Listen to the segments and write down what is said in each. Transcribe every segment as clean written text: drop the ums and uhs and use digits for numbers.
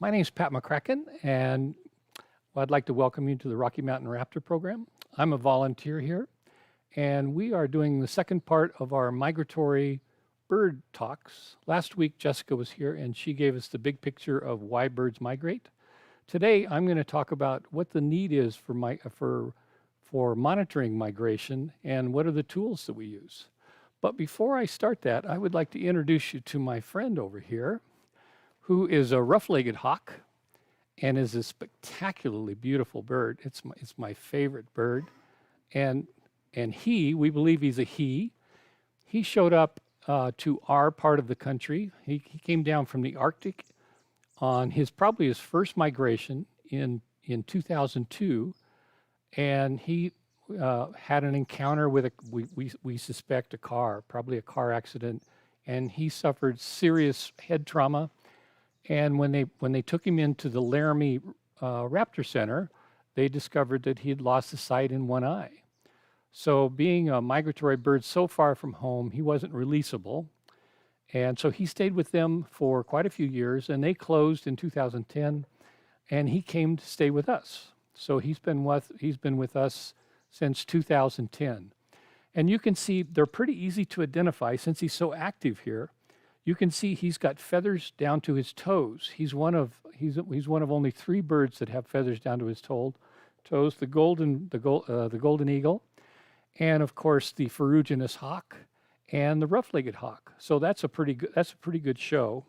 My name is Pat McCracken, and I'd like to welcome you to the Rocky Mountain Raptor program. I'm a volunteer here, and we are doing the second part of our migratory bird talks. Last week, Jessica was here, and she gave us the big picture of why birds migrate. Today, I'm going to talk about what the need is for monitoring migration and what are the tools that we use. But before I start that, I would like to introduce you to my friend over here, who is a rough-legged hawk and is a spectacularly beautiful bird. It's my favorite bird. And we believe he's a he. He showed up to our part of the country. He came down from the Arctic on probably his first migration in 2002, and he had an encounter with we suspect probably a car accident, and he suffered serious head trauma. And when they took him into the Laramie Raptor Center, they discovered that he had lost the sight in one eye. So being a migratory bird so far from home, he wasn't releasable. And so he stayed with them for quite a few years, and they closed in 2010, and he came to stay with us. So he's been with us since 2010. And you can see they're pretty easy to identify since he's so active here. You can see he's got feathers down to his toes. He's one of only 3 birds that have feathers down to his toes. The golden eagle, and of course the ferruginous hawk, and the rough-legged hawk. So that's a pretty good show.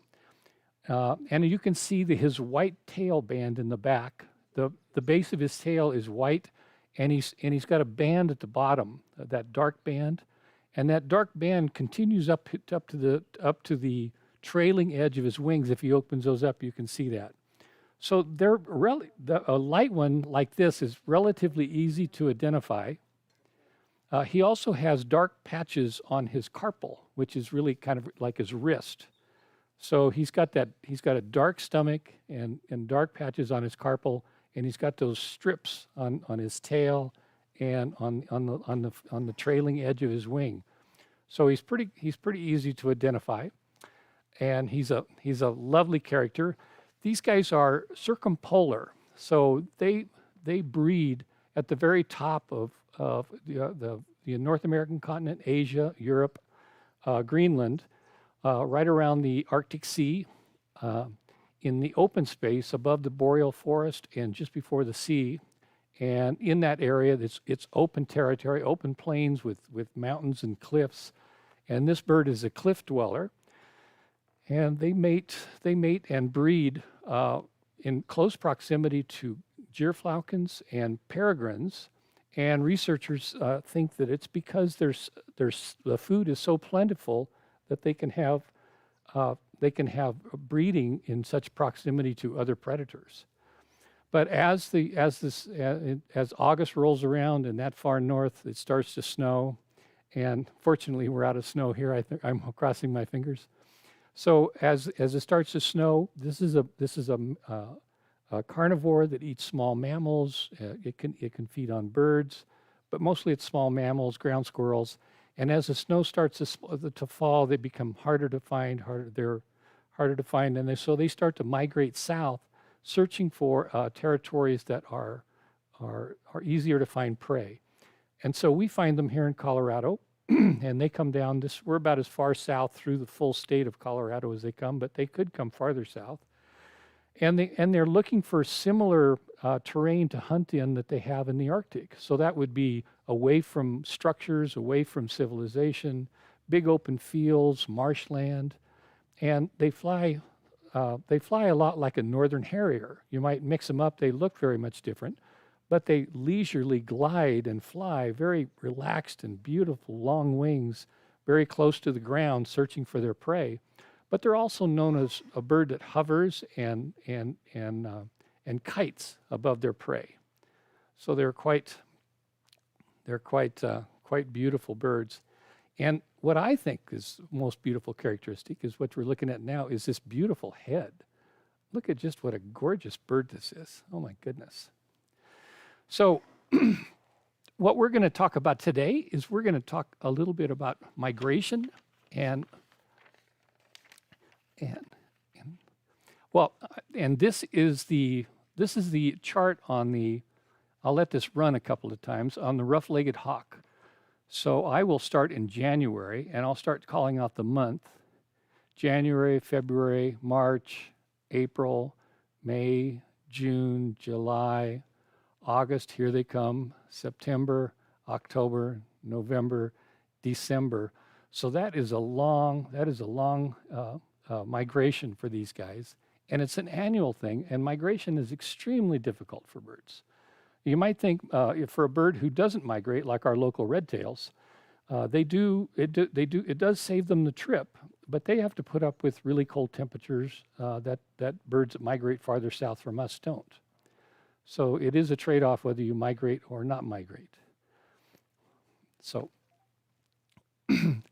And you can see his white tail band in the back. The base of his tail is white, and he's got a band at the bottom, that dark band. And that dark band continues up to the trailing edge of his wings. If he opens those up, you can see that. So a light one like this is relatively easy to identify. He also has dark patches on his carpal, which is really kind of like his wrist. So he's got a dark stomach and dark patches on his carpal, and he's got those strips on his tail and on the trailing edge of his wing. So he's pretty easy to identify, and he's a lovely character. These guys are circumpolar, so they breed at the very top of the North American continent, Asia, Europe, Greenland, right around the Arctic Sea, in the open space above the boreal forest and just before the sea. And in that area, it's open territory, open plains with mountains and cliffs. And this bird is a cliff dweller. And they mate and breed in close proximity to gyrfalcons and peregrines. And researchers think that it's because the food is so plentiful that they can have breeding in such proximity to other predators. But as August rolls around and that far north, it starts to snow, and fortunately we're out of snow here. I think I'm crossing my fingers. So as it starts to snow, this is a carnivore that eats small mammals. It can feed on birds, but mostly it's small mammals, ground squirrels. And as the snow starts to fall, they become harder to find. They're harder to find, and so they start to migrate south, searching for territories that are easier to find prey. And so we find them here in Colorado, and they come down we're about as far south through the full state of Colorado as they come, but they could come farther south. And they're looking for similar terrain to hunt in that they have in the Arctic. So that would be away from structures, away from civilization, big open fields, marshland, and they fly a lot like a northern harrier. You might mix them up, they look very much different, but they leisurely glide and fly, very relaxed and beautiful, long wings, very close to the ground, searching for their prey. But they're also known as a bird that hovers and kites above their prey. So they're quite beautiful birds. And what I think is the most beautiful characteristic is what we're looking at now is this beautiful head. Look at just what a gorgeous bird this is. Oh my goodness. So what we're going to talk about today is we're going to talk a little bit about migration and Well, and this is the chart on the, I'll let this run a couple of times, on the Roughlegged Hawk. So I will start in January, and I'll start calling out the month. January, February, March, April, May, June, July, August, here they come, September, October, November, December. So that is a long migration for these guys. And it's an annual thing, and migration is extremely difficult for birds. You might think if for a bird who doesn't migrate, like our local redtails, it does save them the trip, but they have to put up with really cold temperatures that birds that migrate farther south from us don't. So it is a trade-off whether you migrate or not migrate. So one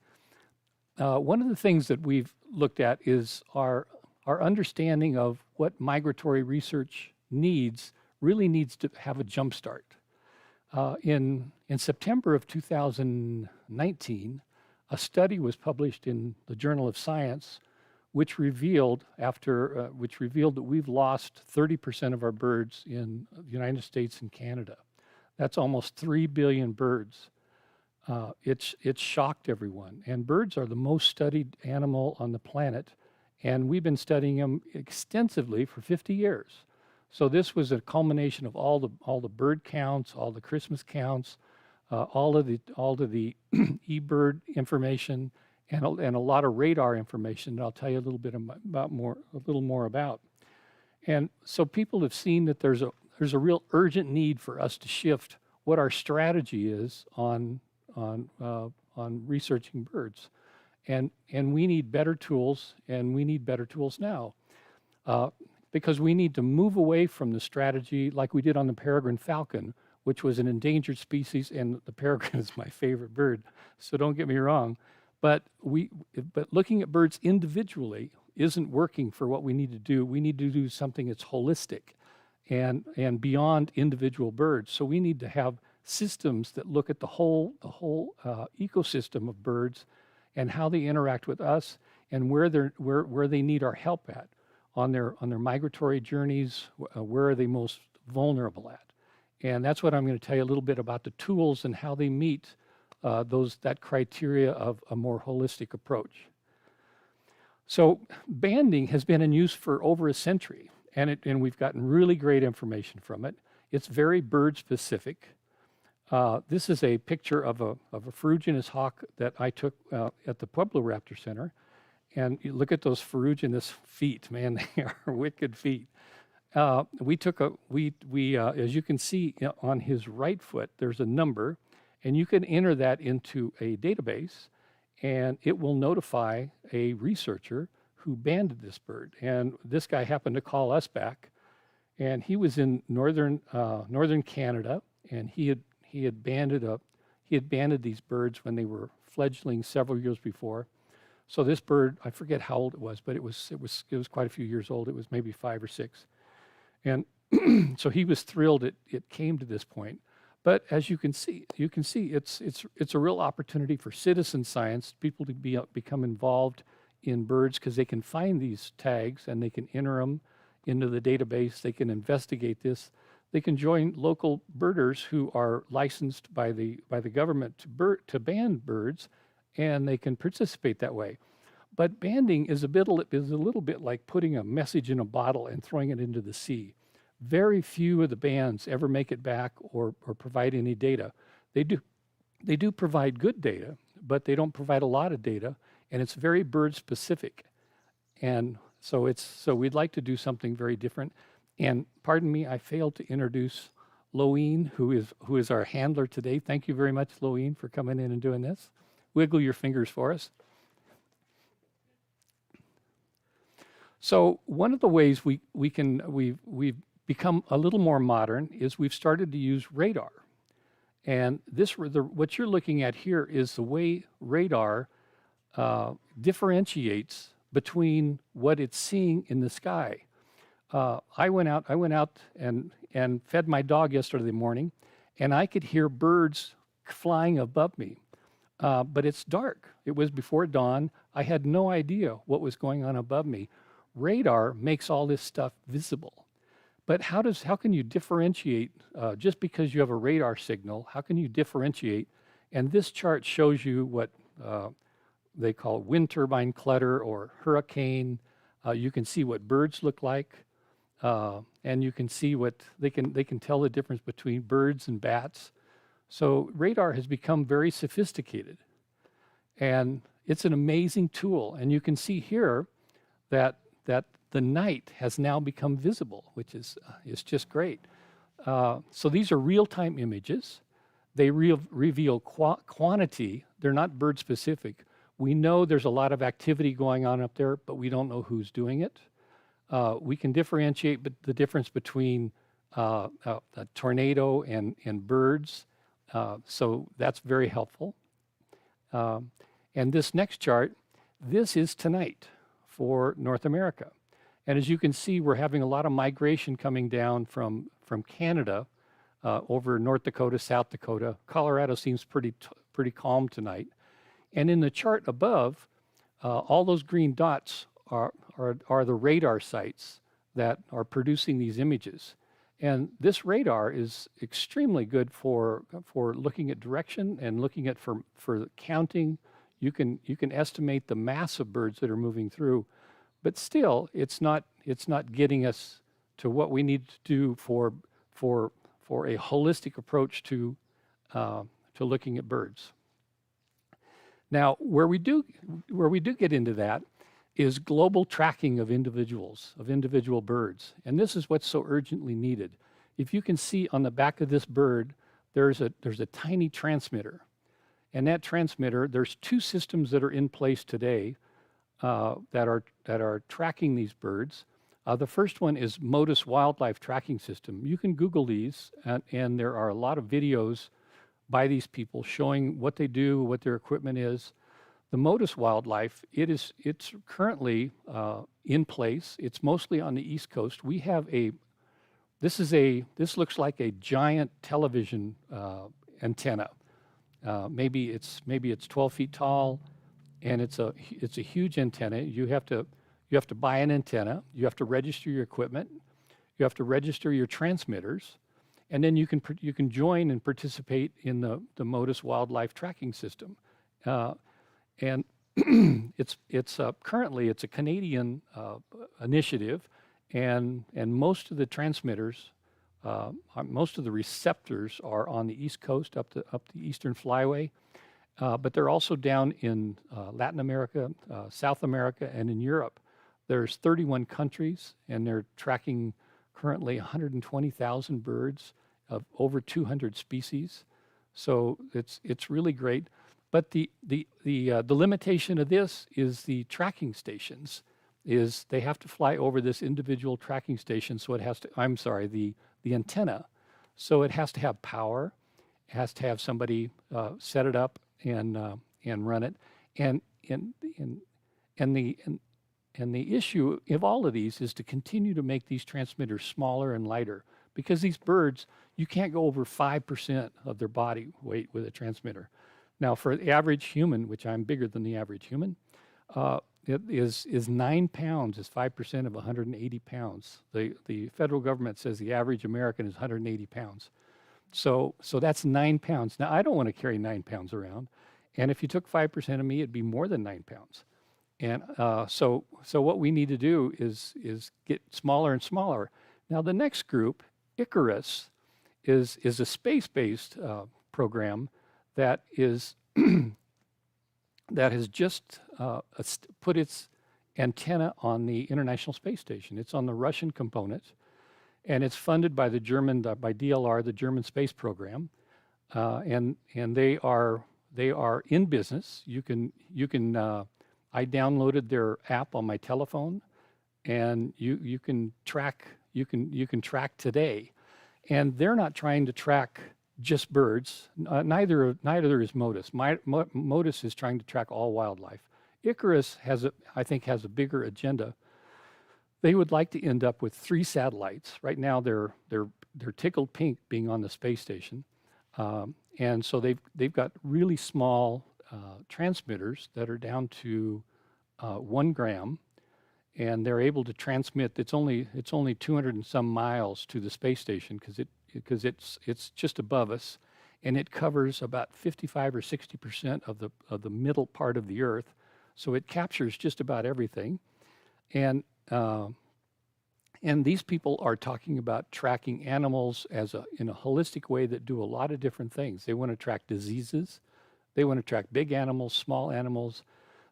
of the things that we've looked at is our understanding of what migratory research really needs to have a jump start. In September of 2019, a study was published in the Journal of Science, which revealed that we've lost 30% of our birds in the United States and Canada. That's almost 3 billion birds. It's shocked everyone. And birds are the most studied animal on the planet, and we've been studying them extensively for 50 years. So this was a culmination of all the bird counts, all the Christmas counts, all of the eBird information, and a lot of radar information that I'll tell you a little bit more about. And so people have seen that there's a real urgent need for us to shift what our strategy is on researching birds, and we need better tools, and we need better tools now. Because we need to move away from the strategy like we did on the peregrine falcon, which was an endangered species, and the peregrine is my favorite bird, so don't get me wrong. But looking at birds individually isn't working for what we need to do. We need to do something that's holistic and beyond individual birds. So we need to have systems that look at the whole ecosystem of birds and how they interact with us and where they need our help at. On their migratory journeys, where are they most vulnerable at? And that's what I'm going to tell you a little bit about the tools and how they meet that criteria of a more holistic approach. So banding has been in use for over a century, and we've gotten really great information from it. It's very bird specific. This is a picture of a ferruginous hawk that I took at the Pueblo Raptor Center. And you look at those ferruginous feet, man, they are wicked feet. As you can see on his right foot, there's a number, and you can enter that into a database, and it will notify a researcher who banded this bird. And this guy happened to call us back, and he was in northern Canada, and he had banded these birds when they were fledglings several years before. So this bird, I forget how old it was, but it was quite a few years old. It was maybe 5 or 6. And so he was thrilled it came to this point. But as you can see it's a real opportunity for citizen science, people to become involved in birds because they can find these tags and they can enter them into the database. They can investigate this. They can join local birders who are licensed by the government to band birds, and they can participate that way. But banding is a little bit like putting a message in a bottle and throwing it into the sea. Very few of the bands ever make it back or provide any data. They do provide good data, but they don't provide a lot of data, and it's very bird specific. And so we'd like to do something very different. And pardon me, I failed to introduce Loeen, who is our handler today. Thank you very much, Loeen, for coming in and doing this. Wiggle your fingers for us. So one of the ways we've become a little more modern is we've started to use radar. And what you're looking at here is the way radar differentiates between what it's seeing in the sky. I went out and fed my dog yesterday morning, and I could hear birds flying above me. But it's dark. It was before dawn. I had no idea what was going on above me. radar makes all this stuff visible. But how can you differentiate, just because you have a radar signal, how can you differentiate? And this chart shows you what they call wind turbine clutter or hurricane. You can see what birds look like, and you can see what they can tell the difference between birds and bats. So radar has become very sophisticated, and it's an amazing tool. And you can see here that the night has now become visible, which is just great. So these are real-time images. They reveal quantity. They're not bird specific. We know there's a lot of activity going on up there, but we don't know who's doing it. We can differentiate the difference between a tornado and birds. So that's very helpful. And this next chart, this is tonight for North America. And as you can see, we're having a lot of migration coming down from Canada over North Dakota, South Dakota. Colorado seems pretty calm tonight. And in the chart above, all those green dots are the radar sites that are producing these images. And this radar is extremely good for looking at direction and looking at for counting. You can estimate the mass of birds that are moving through, but still, it's not getting us to what we need to do for a holistic approach to looking at birds. Now, where we do get into that is global tracking of individual birds, and this is what's so urgently needed. If you can see on the back of this bird, there's a tiny transmitter, and that transmitter, there's two systems that are in place today that are tracking these birds. The first one is Modus Wildlife Tracking System. You can Google these, and there are a lot of videos by these people showing what they do, what their equipment is. The Modus Wildlife, it's currently in place. It's mostly on the East Coast. We have this looks like a giant television antenna. Maybe it's 12 feet tall, and it's a huge antenna. You have to buy an antenna. You have to register your equipment. You have to register your transmitters, and then you can join and participate in the Modus Wildlife Tracking System. And currently it's a Canadian initiative, and most of the transmitters, most of the receptors are on the East Coast up the Eastern Flyway, but they're also down in Latin America, South America, and in Europe. There's 31 countries, and they're tracking currently 120,000 birds of over 200 species. So it's really great. But the limitation of this is the tracking stations. Is they have to fly over this individual tracking station, so it has to. I'm sorry, the antenna. So it has to have power. It has to have somebody set it up and run it. And the issue of all of these is to continue to make these transmitters smaller and lighter, because these birds, you can't go over 5% of their body weight with a transmitter. Now, for the average human, which I'm bigger than the average human, it is 9 pounds, is 5% of 180 pounds. The federal government says the average American is 180 pounds. So that's 9 pounds. Now, I don't want to carry 9 pounds around. And if you took 5% of me, it'd be more than 9 pounds. And so what we need to do is get smaller and smaller. Now, the next group, Icarus, is a space-based program that is that has just put its antenna on the International Space Station. It's on the Russian component, and it's funded by the German by DLR, the German space program, and they are in business. You can I downloaded their app on my telephone, and you can track today, and they're not trying to track just birds. Neither is Modus. Modus is trying to track all wildlife. Icarus I think has a bigger agenda. They would like to end up with 3 satellites. Right now they're tickled pink being on the space station, and so they've got really small transmitters that are down to 1 gram, and they're able to transmit. It's only 200 and some miles to the space station because it's just above us, and it covers about 55 or 60% of the middle part of the Earth, so it captures just about everything, and these people are talking about tracking animals in a holistic way that do a lot of different things. They want to track diseases, they want to track big animals, small animals.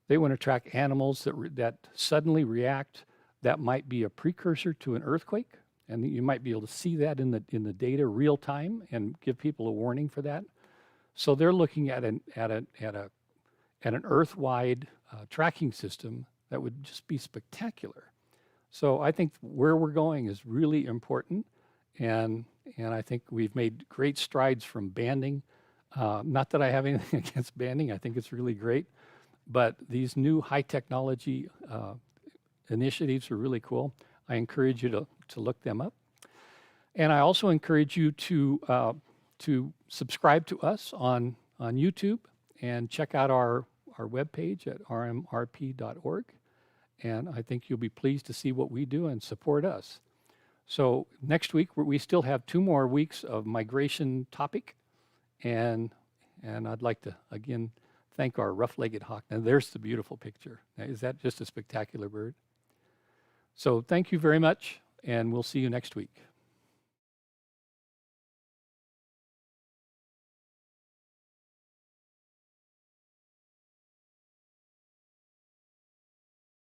They want to track animals that suddenly react that might be a precursor to an earthquake, and you might be able to see that in the data real time and give people a warning for that. So they're looking at an Earth-wide tracking system that would just be spectacular. So I think where we're going is really important, and I think we've made great strides from banding. Not that I have anything against banding; I think it's really great. But these new high technology initiatives are really cool. I encourage you to look them up. And I also encourage you to subscribe to us on YouTube and check out our webpage at rmrp.org. And I think you'll be pleased to see what we do and support us. So next week, we still have 2 more weeks of migration topic. And I'd like to, again, thank our Roughlegged Hawk. Now there's the beautiful picture. Now, is that just a spectacular bird? So thank you very much, and we'll see you next week.